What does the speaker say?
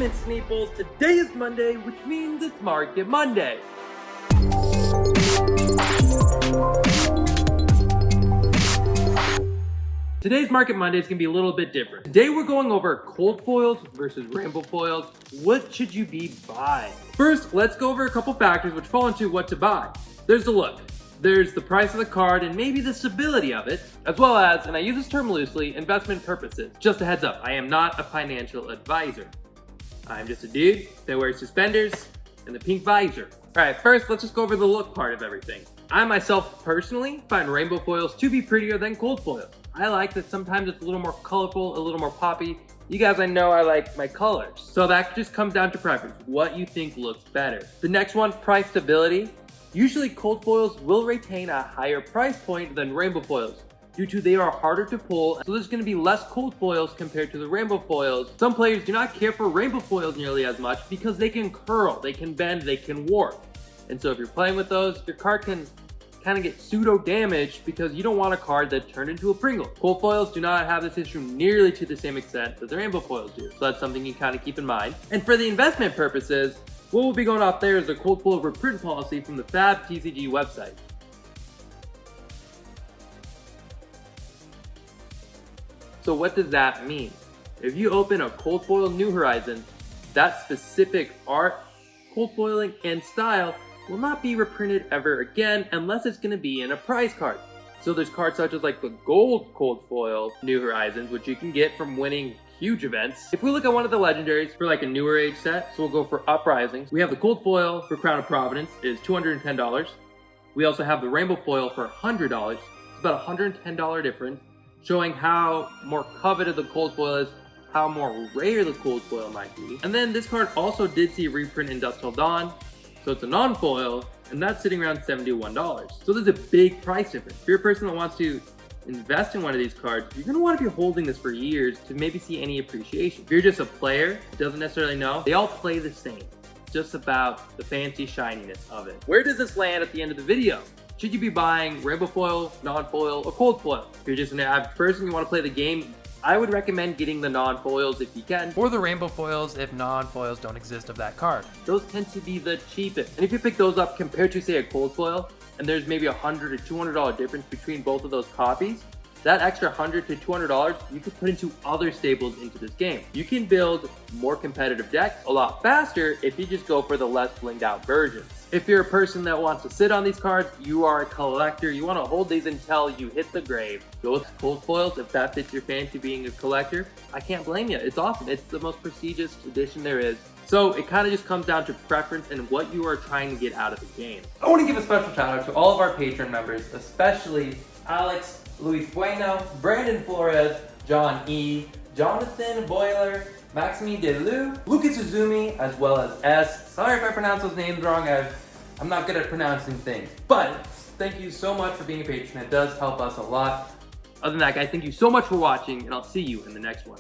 evening, Sneeples. Today is Monday, which means it's Market Monday. Today's Market Monday is going to be a little bit different. Today we're going over cold foils versus rainbow foils. What should you be buying? First, let's go over a couple factors which fall into what to buy. There's the look. There's the price of the card and maybe the stability of it, as well as, and I use this term loosely, investment purposes. Just a heads up, I am not a financial advisor. I'm just a dude that wears suspenders and the pink visor. Alright, first let's just go over the look part of everything. I myself personally find rainbow foils to be prettier than cold foils. I like that sometimes it's a little more colorful, a little more poppy. You guys, I know I like my colors. So that just comes down to preference, what you think looks better. The next one, price stability. Usually cold foils will retain a higher price point than rainbow foils due to they are harder to pull, so there's going to be less cold foils compared to the rainbow foils. Some players do not care for rainbow foils nearly as much because they can curl, they can bend, they can warp. And so if you're playing with those, your card can kind of get pseudo damaged because you don't want a card that turned into a Pringle. Cold foils do not have this issue nearly to the same extent that the rainbow foils do, so that's something you kind of keep in mind. And for the investment purposes, what will be going off there is the cold foil reprint policy from the Fab TCG website. So what does that mean? If you open a cold foil New Horizon, that specific art, cold foiling, and style will not be reprinted ever again unless it's going to be in a prize card. So there's cards such as like the gold cold foil New Horizons, which you can get from winning huge events. If we look at one of the legendaries for like a newer age set, so we'll go for Uprisings. We have the cold foil for Crown of Providence is $210. We also have the rainbow foil for $100. It's about a $110 difference, showing how more coveted the cold foil is, how more rare the cold foil might be. And then this card also did see a reprint in Dusk Till Dawn, so it's a non-foil, and that's sitting around $71. So there's a big price difference. If you're a person that wants to invest in one of these cards, you're going to want to be holding this for years to maybe see any appreciation. If you're just a player who doesn't necessarily know, they all play the same. It's just about the fancy shininess of it. Where does this land at the end of the video? Should you be buying rainbow foil, non-foil, or cold foil? If you're just an average person, you want to play the game, I would recommend getting the non-foils if you can. Or the rainbow foils if non-foils don't exist of that card. Those tend to be the cheapest. And if you pick those up compared to, say, a cold foil, and there's maybe $100 or $200 difference between both of those copies, that extra $100 to $200 you could put into other staples into this game. You can build more competitive decks a lot faster if you just go for the less blinged out versions. If you're a person that wants to sit on these cards, you are a collector, you want to hold these until you hit the grave. Go with cold foils if that fits your fancy being a collector. I can't blame you. It's awesome. It's the most prestigious edition there is. So it kind of just comes down to preference and what you are trying to get out of the game. I want to give a special shout out to all of our Patreon members, especially Alex, Luis Bueno, Brandon Flores, John E, Jonathan Boiler, Maxime DeLu, Lucas Uzumi, as well as S. Sorry if I pronounce those names wrong, I'm not good at pronouncing things. But thank you so much for being a patron. It does help us a lot. Other than that, guys, thank you so much for watching, and I'll see you in the next one.